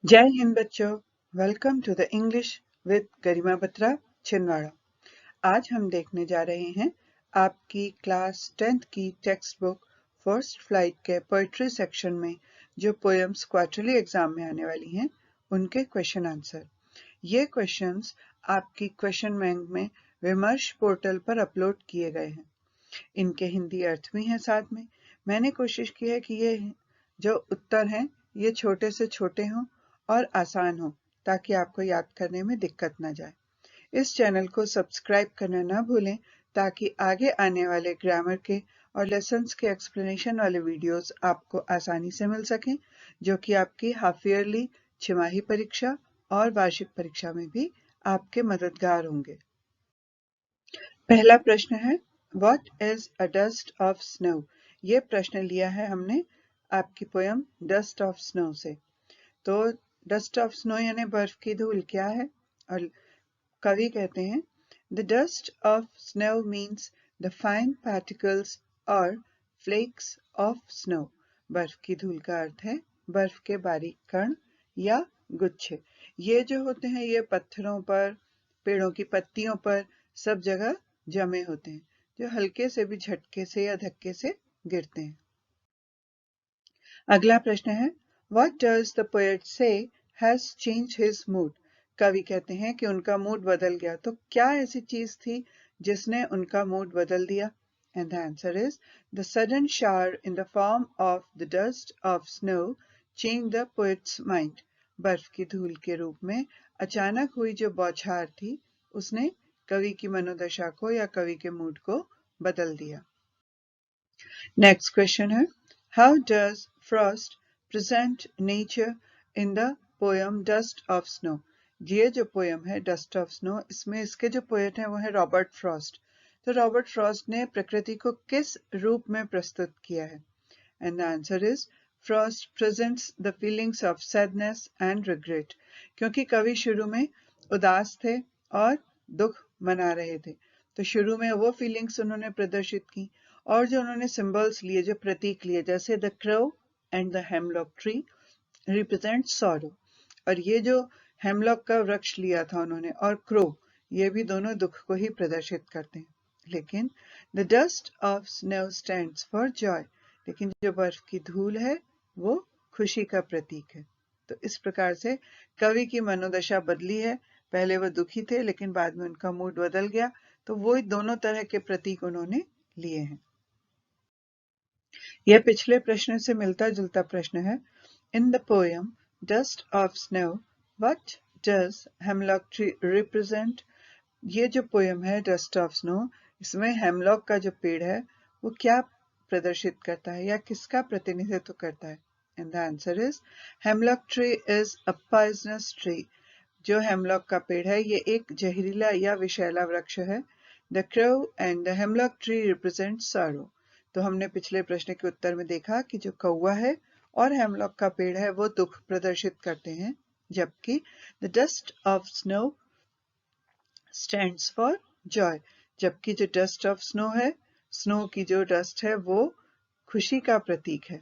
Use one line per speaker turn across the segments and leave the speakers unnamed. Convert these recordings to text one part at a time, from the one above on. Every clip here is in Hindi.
जय हिंद बच्चों, welcome to the English with Garima Batra Chhindwara. आज हम देखने जा रहे हैं आपकी क्लास 10th की टेक्स्ट बुक फर्स्ट फ्लाइट के पोएट्री सेक्शन में जो पोएम्स क्वार्टरली एग्जाम में आने वाली हैं उनके क्वेश्चन आंसर। ये क्वेश्चंस आपकी क्वेश्चन बैंक में विमर्श पोर्टल पर अपलोड किए गए हैं। इनके हिंदी अर्थ भी हैं। साथ में मैंने कोशिश की है कि ये जो उत्तर हैं ये छोटे से छोटे हों और आसान हो ताकि आपको याद करने में दिक्कत ना जाए। इस चैनल को सब्सक्राइब करना ना भूलें ताकि आगे आने वाले ग्रामर के और लेसन्स के एक्सप्लेनेशन वाले वीडियोस आपको आसानी से मिल सकें, जो कि आपकी हाफ ईयरली, छिमाही परीक्षा और वार्षिक परीक्षा में भी आपके मददगार होंगे। पहला प्रश्न है, what is a dust of snow? ये प्रश्न लिया है हमने आपकी पोयम डस्ट ऑफ स्नो से। तो डस्ट ऑफ स्नो यानी बर्फ की धूल क्या है? और कवि कहते हैं, the dust of snow means the fine particles और फ्लेक्स ऑफ स्नो। बर्फ की धूल का अर्थ है बर्फ के बारीक कण या गुच्छे। ये जो होते हैं ये पत्थरों पर, पेड़ों की पत्तियों पर सब जगह जमे होते हैं, जो हल्के से भी झटके से या धक्के से गिरते हैं। अगला प्रश्न है, What does the poet say has changed his mood? कवि कहते हैं कि उनका मूड बदल गया। तो क्या ऐसी चीज थी जिसने उनका मूड बदल दिया? And the answer is the sudden shower in the form of the dust of snow changed the poet's mind. बर्फ की धूल के रूप में अचानक हुई जो बौछार थी उसने कवि की मनोदशा को या कवि के मूड को बदल दिया। नेक्स्ट क्वेश्चन है, How does Frost present nature in the poem Dust of Snow? ये जो पोयम है डस्ट ऑफ स्नो, इसमें इसके जो पोएट हैं वो है रॉबर्ट फ्रॉस्ट। तो रॉबर्ट फ्रॉस्ट ने प्रकृति को किस रूप में प्रस्तुत किया है? And the answer is Frost presents the feelings of sadness and regret. क्योंकि कवि शुरू में उदास थे और दुख मना रहे थे, तो शुरू में वो फीलिंग्स उन्होंने प्रदर्शित की और जो उन्होंने सिंबल्स लिए, जो प्रतीक लिए, जैसे the crow and the hemlock tree represent sorrow. और ये जो हेमलॉक का वृक्ष लिया था उन्होंने और क्रो, ये भी दोनों दुख को ही प्रदर्शित करते हैं। लेकिन the dust of snow stands for Joy, लेकिन जो बर्फ की धूल है वो खुशी का प्रतीक है। तो इस प्रकार से कवि की मनोदशा बदली है। पहले वो दुखी थे लेकिन बाद में उनका मूड बदल गया, तो वो दोनों तरह के प्रतीक उन्होंने लिए हैं। यह पिछले प्रश्न से मिलता जुलता प्रश्न है। इन the poem dust of snow what does hemlock tree represent? ये जो पोएम है डस्ट ऑफ स्नो, इसमें हेमलॉक का जो पेड़ है वो क्या प्रदर्शित करता है या किसका प्रतिनिधित्व करता है? And the answer is hemlock tree is a poisonous tree. जो हेमलॉक का पेड़ है ये एक जहरीला या विषैला वृक्ष है। The crow and the hemlock tree represent sorrow. तो हमने पिछले प्रश्न के उत्तर में देखा कि जो कौवा है और हेमलॉक का पेड़ है वो दुख प्रदर्शित करते हैं, जबकि the dust of snow stands for Joy. जबकि जो डस्ट ऑफ स्नो है, स्नो की जो डस्ट है वो खुशी का प्रतीक है।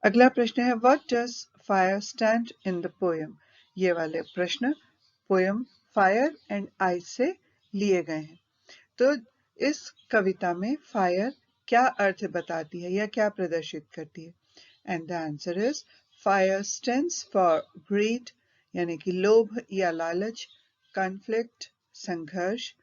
अगला प्रश्न है, what does fire stand in the poem? ये वाले प्रश्न पोएम फायर एंड आइस से लिए गए हैं। तो इस कविता में फायर क्या अर्थ बताती है या क्या प्रदर्शित करती है? And the answer is fire stands for greed, यानी कि लोभ या लालच, कॉन्फ्लिक्ट संघर्ष,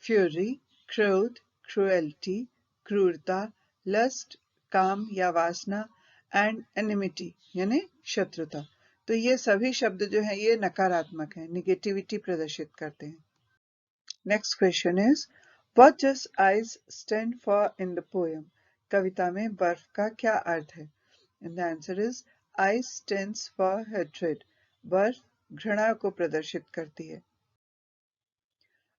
फ्यूरी क्रोध, क्रुएल्टी क्रूरता, लस्ट काम या वासना, एंड एनिमिटी यानी शत्रुता। तो ये सभी शब्द जो है ये नकारात्मक है, निगेटिविटी प्रदर्शित करते हैं। Next question is, what does ice stand for in the poem? कविता में बर्फ का क्या अर्थ है? And the answer is ice stands for hatred. बर्फ घृणा को प्रदर्शित करती है।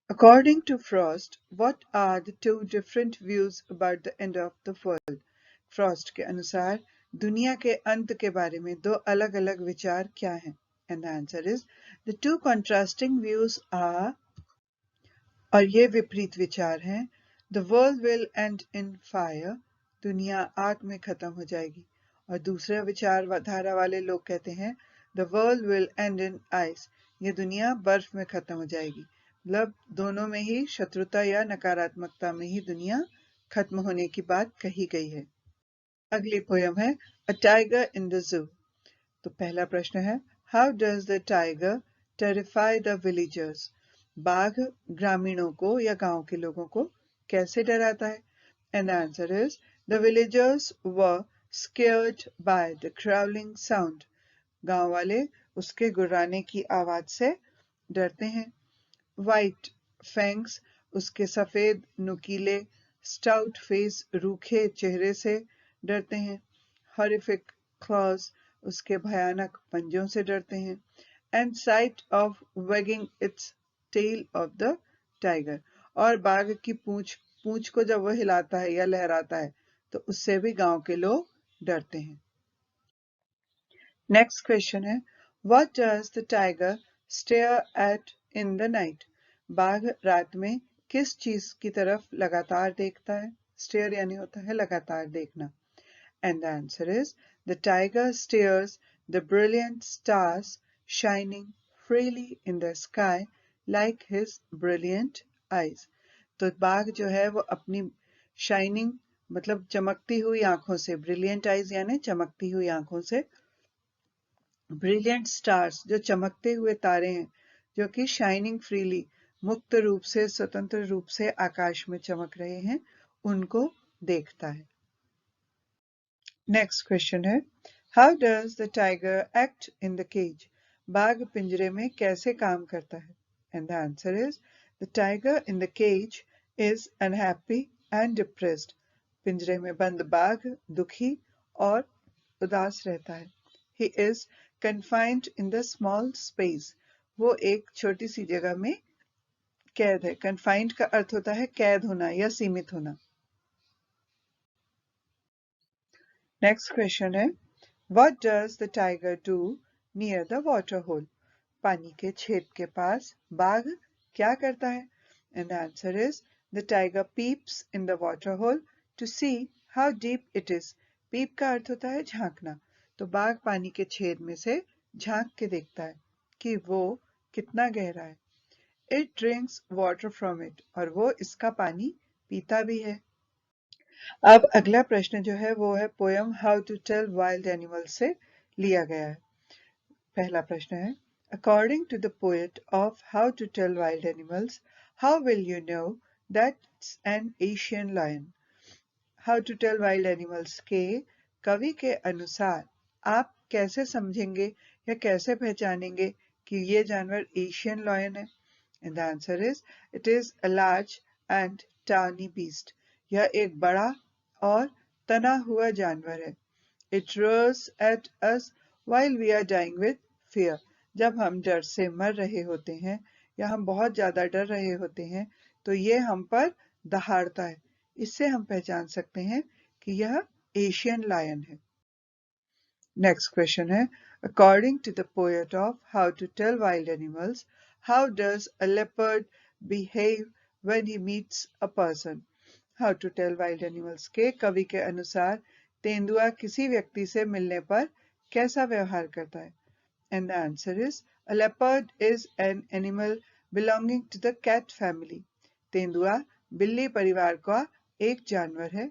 According to Frost, what are the two different views about the end of the world? Frost के अनुसार दुनिया के अंत के बारे में दो अलग अलग विचार क्या हैं? And the answer is the two contrasting views are, और ये विपरीत विचार हैं, the world will end in fire, दुनिया आग में खत्म हो जाएगी, और दूसरे विचारधारा वाले लोग कहते हैं the world will and in ice, ये दुनिया बर्फ में खत्म हो जाएगी। मतलब दोनों में ही शत्रुता या नकारात्मकता में ही दुनिया खत्म होने की बात कही गई है। अगली पोयम है a tiger in the zoo. तो पहला प्रश्न है how does the tiger terrify the villagers, बाघ ग्रामीणों को या गांव के लोगों को कैसे डराता है? And the answer is the villagers were scared by the crawling sound, गांव वाले उसके गुर्राने की आवाज से डरते हैं। वाइट फैंग्स, उसके सफेद नुकीले स्टाउट फेस रूखे चेहरे से डरते हैं। हॉरिफिक क्लॉज, उसके भयानक पंजों से डरते हैं। And sight of wagging its tail of the tiger, और बाघ की पूंछ को जब वह हिलाता है या लहराता है तो उससे भी गांव के लोग डरते हैं। नेक्स्ट क्वेश्चन है what does the tiger stare at in the night, बाघ रात में किस चीज की तरफ लगातार देखता है? स्टेयर यानी होता है लगातार देखना। And the answer is the tiger stairs the brilliant stars shining freely in the sky like his brilliant eyes. तो बाघ जो है वो अपनी शाइनिंग मतलब चमकती हुई आंखों से, ब्रिलियंट आईज यानी चमकती हुई आंखों से, ब्रिलियंट स्टार्स जो चमकते हुए तारे हैं जो कि शाइनिंग फ्रीली मुक्त रूप से, स्वतंत्र रूप से आकाश में चमक रहे हैं, उनको देखता है। नेक्स्ट क्वेश्चन है how does the tiger act in the cage, बाघ पिंजरे में कैसे काम करता है? And the answer is the tiger in the cage is unhappy and depressed, पिंजरे में बंद बाघ दुखी और उदास रहता है। He is confined in the small space, वो एक छोटी सी जगह में कैद है। confined का अर्थ होता है कैद होना या सीमित होना। नेक्स्ट क्वेश्चन है what does the tiger do near the water hole, पानी के छेद के पास बाघ क्या करता है? And the answer is the tiger peeps in the water hole to see how deep it is, peep का अर्थ होता है झांकना, तो बाघ पानी के छेद में से झांक के देखता है कि वो कितना गहरा है। It drinks water from it, और वो इसका पानी पीता भी है। अब अगला प्रश्न जो है वो है poem how to tell wild animals से लिया गया है। पहला प्रश्न है according to the poet of how to tell wild animals, how will you know that's an Asian lion, how to tell wild animals के कवि के अनुसार आप कैसे समझेंगे या कैसे पहचानेंगे कि ये जानवर एशियन लायन है? And the answer is it is a large and tawny beast, यह एक बड़ा और तना हुआ जानवर है। It roars at us while we are dying with fear, जब हम डर से मर रहे होते हैं या हम बहुत ज्यादा डर रहे होते हैं तो ये हम पर दहाड़ता है, इससे हम पहचान सकते हैं कि यह एशियन लायन है। नेक्स्ट क्वेश्चन है according to the poet of how to tell wild animals, how does a leopard behave when he meets a person, how to tell wild animals के कवि के अनुसार तेंदुआ किसी व्यक्ति से मिलने पर कैसा व्यवहार करता है? And the answer is a leopard is an animal belonging to the cat family, तेंदुआ बिल्ली परिवार का एक जानवर है।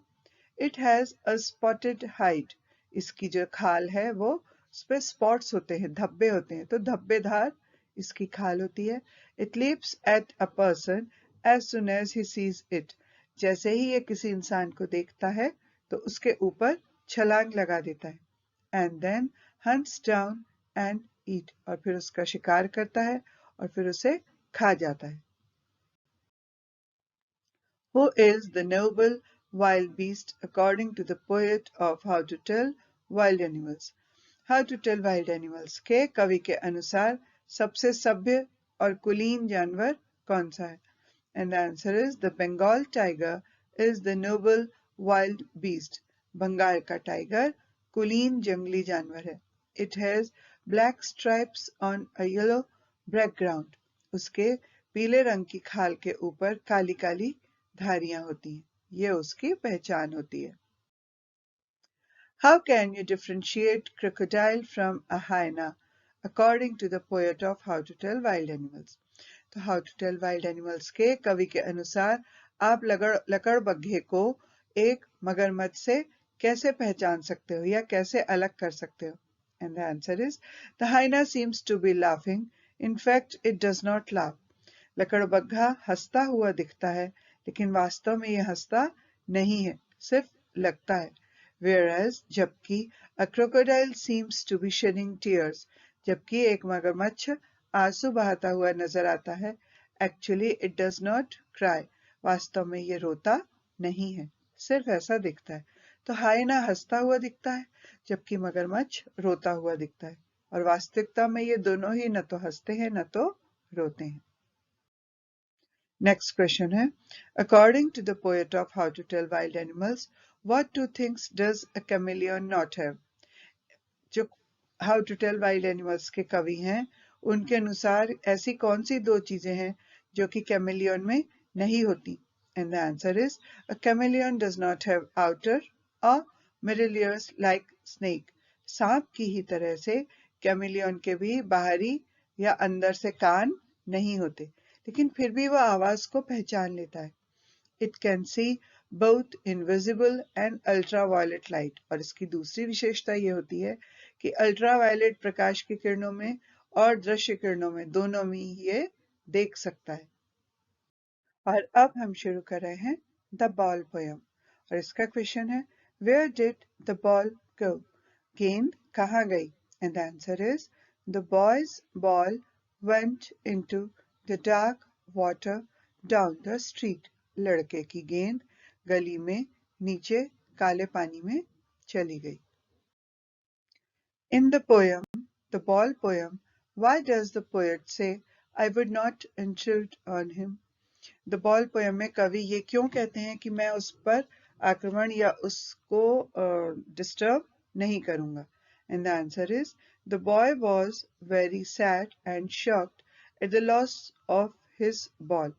It has a spotted hide, इसकी जो खाल है वो उस पे स्पॉट्स होते हैं, धब्बे होते हैं, तो धब्बेदार इसकी खाल होती है। It leaps at a person as soon as he sees it, जैसे ही ये किसी इंसान को देखता है तो उसके ऊपर छलांग लगा देता है। And then hunts down and eat, और फिर उसका शिकार करता है और फिर उसे खा जाता है। Who is the noble wild beast according to the poet of How to Tell Wild Animals? How to Tell Wild Animals के कवि के अनुसार सबसे सभ्य और कुलीन जानवर कौन सा है? And the answer is the Bengal tiger is the noble wild beast. Bengal का टाइगर कुलीन जंगली जानवर है। It has black stripes on a yellow background. उसके पीले रंग की खाल के ऊपर काली काली धारियां होती हैं, ये उसकी पहचान होती है। How can you differentiate crocodile from a hyena according to the poet of How to Tell Wild Animals? तो how to tell wild animals के कवि के अनुसार आप लकड़बग्घे को एक मगरमच्छ से कैसे पहचान सकते हो या कैसे अलग कर सकते हो? And the answer is the hyena seems to be laughing, in fact it does not laugh. लकड़बग्घा हंसता हुआ दिखता है लेकिन वास्तव में यह हंसता नहीं है, सिर्फ लगता है. Whereas जबकि a crocodile seems to be shedding tears, जबकि एक मगरमच्छ आंसू बहाता हुआ नजर आता है. Actually it does not cry, वास्तव में ये रोता नहीं है, सिर्फ ऐसा दिखता है. तो हाइना हंसता हुआ दिखता है जबकि मगरमच्छ रोता हुआ दिखता है, और वास्तविकता में ये दोनों ही न तो हंसते हैं न तो रोते हैं. Next question है, according to the poet of How to Tell Wild Animals, what two things does a chameleon not have? जो How to Tell Wild Animals के कवि हैं, उनके अनुसार ऐसी कौन सी दो चीजें हैं जो कि कैमेलियन में नहीं होती? And the answer is a chameleon does not have outer or middle ears like snake. सांप की ही तरह से कैमेलियन के भी बाहरी या अंदर से कान नहीं होते, लेकिन फिर भी वह आवाज को पहचान लेता है. It can see both invisible and ultraviolet light. और इसकी दूसरी विशेषता ये होती है कि अल्ट्रावायलेट प्रकाश की किरणों में और दृश्य किरणों में दोनों में ये देख सकता है. और अब हम शुरू कर रहे हैं द बॉल पोयम, और इसका क्वेश्चन है, वेयर डिड द बॉल गो? गेंद कहाँ गई? And the answer is the boys ball went into the dark water down the street. लड़के की गेंद गली में नीचे काले पानी में चली गई. In the poem, the ball poem, why does the poet say, I would not intrude on him? The ball poem में कवि ये क्यों कहते हैं कि मैं उस पर आक्रमण या उसको डिस्टर्ब नहीं करूंगा? And the answer is, the boy was very sad and shocked at the loss of his ball.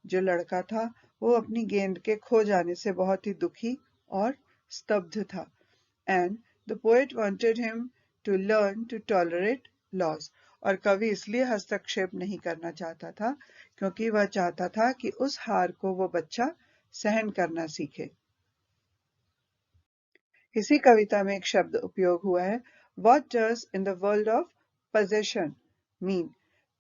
जो लड़का था वो अपनी गेंद के खो जाने से बहुत ही दुखी और स्तब्ध था. And the poet wanted him to learn to tolerate loss. और कवि इसलिए हस्तक्षेप नहीं करना चाहता था क्योंकि वह चाहता था कि उस हार को वो बच्चा सहन करना सीखे. इसी कविता में एक शब्द उपयोग हुआ है, What does in the world of possession mean?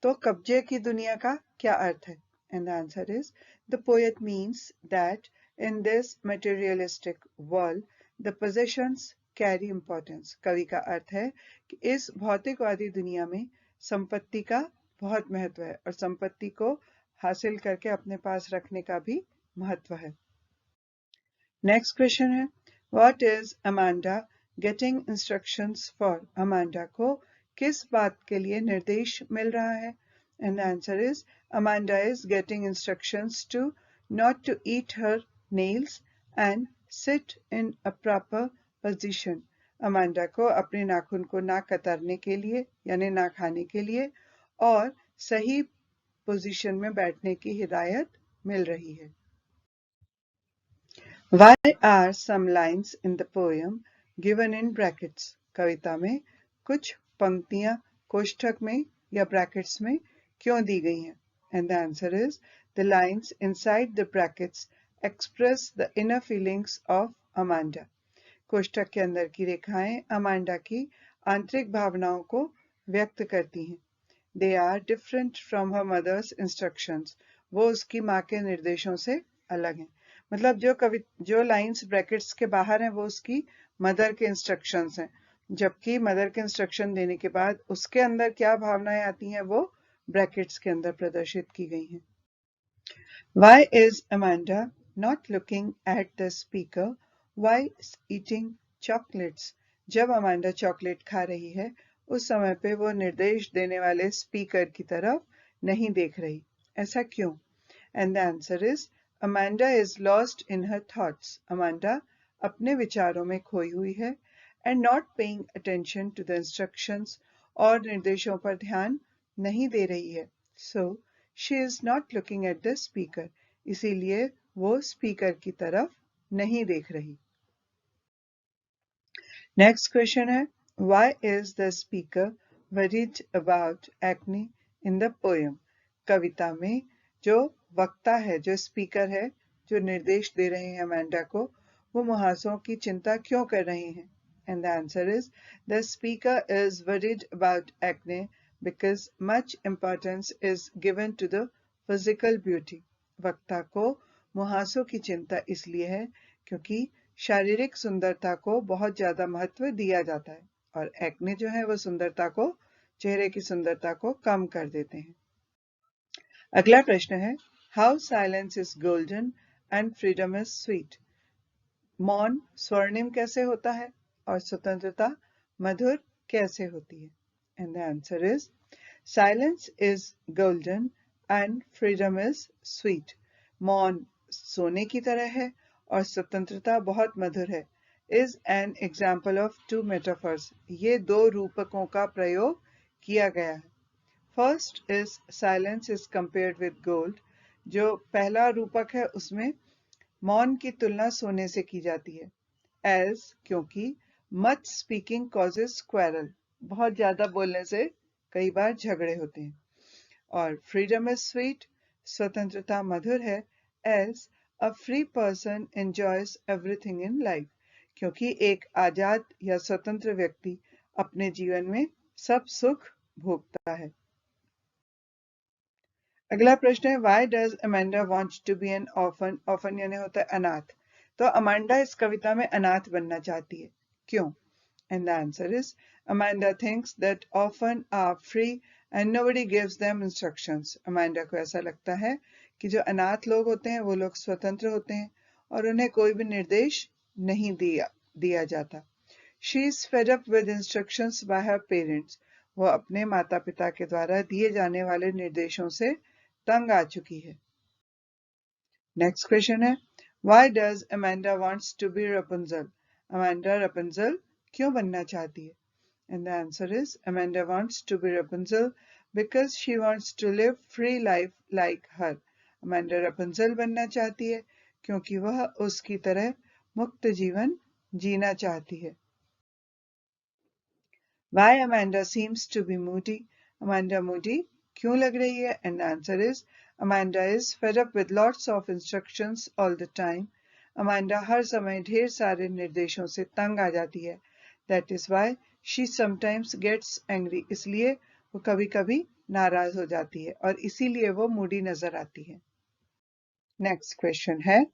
तो कब्जे की दुनिया का क्या अर्थ है? And the answer is, the poet means that in this materialistic world, the possessions carry importance. कवि का अर्थ है कि इस भौतिकवादी दुनिया में संपत्ति का बहुत महत्व है और संपत्ति को हासिल करके अपने पास रखने का भी महत्व है. नेक्स्ट क्वेश्चन है, what is Amanda getting instructions for? Amanda को किस बात के लिए निर्देश मिल रहा है? And the answer is, Amanda is getting instructions to not to eat her nails and sit in a proper position. Amanda को अपने नाखून को ना कतरने के लिए यानी ना खाने के लिए और सही पोजीशन में बैठने की हिदायत मिल रही है. Why are some lines in the poem given in brackets? कविता में कुछ पंक्तियां कोष्ठक में या ब्रैकेट्स में क्यों दी गई हैं? And the answer is, the lines inside the brackets express the inner feelings of Amanda. कोष्ठक के अंदर की रेखाएं अमांडा की आंतरिक भावनाओं को व्यक्त करती हैं. They are different from her mother's instructions. वो उसकी माँ के निर्देशों से अलग हैं. मतलब जो लाइंस ब्रैकेट्स के बाहर हैं वो उसकी मदर के इंस्ट्रक्शंस हैं, जबकि मदर के इंस्ट्रक्शन देने के बाद उसके अंदर क्या भावनाएं आती हैं वो ब्रैकेट्स के अंदर प्रदर्शित की गई हैं. Why is Amanda not looking at the speaker while eating chocolates? जब अमांडा चॉकलेट खा रही है उस समय पे वो निर्देश देने वाले स्पीकर की तरफ नहीं देख रही. ऐसा क्यों? And the answer is, Amanda is lost in her thoughts. Amanda अपने विचारों में खोई हुई है and not paying attention to the instructions और निर्देशों पर ध्यान नहीं दे रही है. So she is not looking at the speaker. इसीलिए वो स्पीकर की तरफ नहीं देख रही. नेक्स्ट क्वेश्चन है, why is the speaker worried about acne in the poem? कविता में जो वक्ता है, जो स्पीकर है, जो निर्देश दे रहे हैं अमांडा को, वो मुहासों की चिंता क्यों कर रहे हैं? And the answer is, the speaker is worried about acne because much importance is given to the physical beauty. वक्ता को मुहासों की चिंता इसलिए है क्योंकि शारीरिक सुंदरता को बहुत ज्यादा महत्व दिया जाता है और एक्ने जो है वो सुंदरता को, चेहरे की सुंदरता को कम कर देते हैं। अगला प्रश्न है, how silence is golden and freedom is sweet? मौन स्वर्णिम कैसे होता है और स्वतंत्रता मधुर कैसे होती है? And the answer is, silence is golden and freedom is sweet. मौन सोने की तरह है और स्वतंत्रता बहुत मधुर है। Is an example of two metaphors. ये दो रूपकों का प्रयोग किया गया है। First is silence is compared with gold. जो पहला रूपक है उसमें मौन की तुलना सोने से की जाती है। एज क्योंकि मच स्पीकिंग कॉजेज क्वेरल। बहुत ज्यादा बोलने से कई बार झगड़े होते हैं। और फ्रीडम इज स्वीट, स्वतंत्रता मधुर है। As A free person enjoys everything in life, क्योंकि एक आजाद या स्वतंत्र व्यक्ति अपने जीवन में सब सुख भोगता है। अगला प्रश्न है, Why does Amanda want to be an orphan? Orphan यानी होता है अनाथ। तो अमांडा इस कविता में अनाथ बनना चाहती है, क्यों? And the answer is, Amanda thinks that orphans are free and nobody gives them instructions. Amanda को ऐसा लगता है कि जो अनाथ लोग होते हैं वो लोग स्वतंत्र होते हैं और उन्हें कोई भी निर्देश नहीं दिया जाता। She is fed up with instructions by her parents. वो अपने माता पिता के द्वारा दिए जाने वाले निर्देशों से तंग आ चुकी है। नेक्स्ट क्वेश्चन है, Why does Amanda wants to be Rapunzel? Amanda Rapunzel क्यों बनना चाहती है? And the answer is, Amanda wants to be Rapunzel because she wants to live free life like her. Amanda Rapunzel बनना चाहती है क्योंकि वह उसकी तरह मुक्त जीवन जीना चाहती है। Why Amanda seems to be moody? Amanda moody क्यों लग रही है? And the answer is, Amanda is fed up with lots of instructions all the time. Amanda हर समय ढेर सारे निर्देशों से तंग आ जाती है। That is why she sometimes gets angry. इसलिए वो कभी-कभी नाराज हो जाती है और इसीलिए वो मूडी नजर आती है। नेक्स्ट क्वेश्चन है,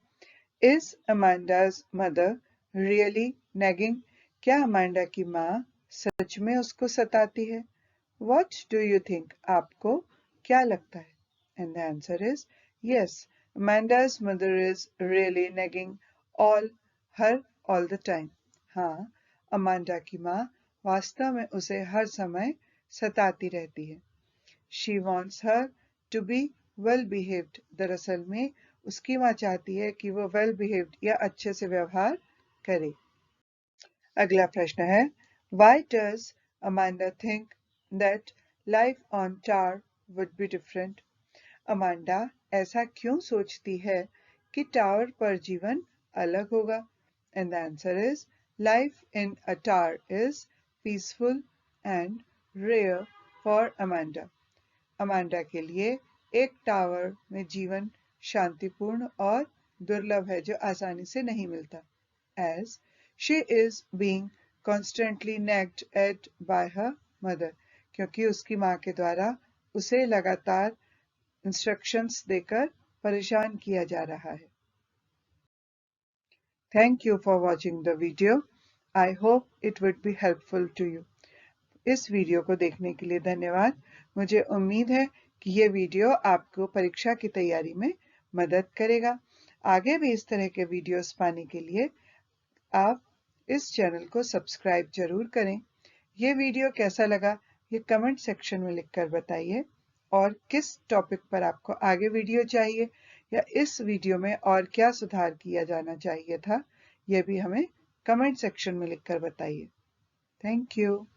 Is Amanda's mother really nagging? क्या अमांडा की माँ सच में उसको सताती है? What do you think? आपको क्या लगता है? And the answer is, yes, Amanda's mother is really nagging her all the time. हाँ, अमांडा की माँ वास्तव में उसे हर समय सताती रहती है। She wants her to be well behaved. दरअसल में उसकी माँ चाहती है कि वो well behaved या अच्छे से व्यवहार करे। अगला प्रश्न है, Why does Amanda think that life on Tower would be different? Amanda ऐसा क्यों सोचती है कि टावर पर जीवन अलग होगा? And the answer is, life in a tower is peaceful and rare for Amanda. Amanda के लिए एक टावर में जीवन शांतिपूर्ण और दुर्लभ है जो आसानी से नहीं मिलता। As she is being constantly nagged at by her mother, क्योंकि उसकी माँ के द्वारा उसे लगातार इंस्ट्रक्शंस देकर परेशान किया जा रहा है। Thank you for watching the video. I hope it would be helpful to you. इस वीडियो को देखने के लिए धन्यवाद। मुझे उम्मीद है कि ये वीडियो आपको परीक्षा की तैयारी में मदद करेगा। आगे भी इस तरह के वीडियोस पाने के लिए आप इस चैनल को सब्सक्राइब जरूर करें। ये वीडियो कैसा लगा ये कमेंट सेक्शन में लिखकर बताइए और किस टॉपिक पर आपको आगे वीडियो चाहिए या इस वीडियो में और क्या सुधार किया जाना चाहिए था, ये भी हमें कमेंट सेक्शन में लिखकर बताइए। Thank you.